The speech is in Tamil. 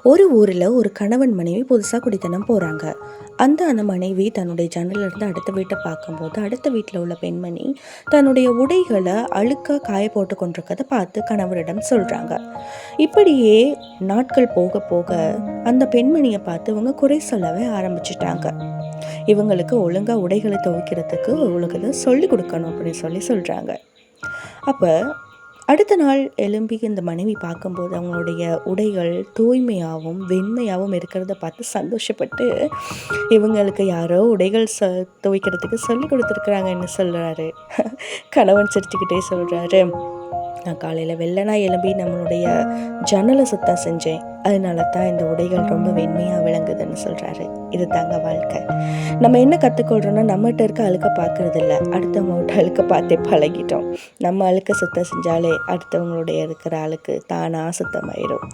ஒரு ஊரில் ஒரு கணவன் மனைவி புதுசாக குடித்தனம் போகிறாங்க. அந்த மனைவி தன்னுடைய ஜன்னலிருந்து அடுத்த வீட்டை பார்க்கும்போது, அடுத்த வீட்டில் உள்ள பெண்மணி தன்னுடைய உடைகளை அழுக்காக காய போட்டு கொண்டிருக்கதை பார்த்து கணவரிடம் சொல்கிறாங்க. இப்படியே நாட்கள் போக போக அந்த பெண்மணியை பார்த்து இவங்க குறை சொல்லவே ஆரம்பிச்சிட்டாங்க. இவங்களுக்கு ஒழுங்காக உடைகளை துவைக்கிறதுக்கு ஒழுங்காக சொல்லி கொடுக்கணும் அப்படின்னு சொல்கிறாங்க. அப்போ அடுத்த நாள் எழும்பி இந்த மனைவி பார்க்கும்போது அவங்களுடைய உடைகள் தூய்மையாகவும் வெண்மையாகவும் இருக்கிறத பார்த்து சந்தோஷப்பட்டு, இவங்களுக்கு யாரோ உடைகள் துவைக்கிறதுக்கு சொல்லி கொடுத்துருக்குறாங்கன்னு சொல்கிறாரு. கணவன் சிரிச்சுக்கிட்டே சொல்கிறாரு, நான் காலையில் வெள்ளனா எழும்பி நம்மளுடைய ஜன்னலை சுத்தம் செஞ்சேன், அதனால தான் இந்த உடைகள் ரொம்ப வெண்மையாக விளங்குதுன்னு சொல்கிறாரு. இது தாங்க வாழ்க்கை. நம்ம என்ன கற்றுக்கொள்கிறோன்னா, நம்மகிட்ட இருக்க அழுக்க பார்க்குறது இல்லை, அடுத்தவங்கள்ட்ட அழுக்க பார்த்தே பழகிட்டோம். நம்ம அழுக்க சுத்தம் செஞ்சாலே அடுத்தவங்களுடைய இருக்கிற அழுக்கு தானாக சுத்தமாயிடும்.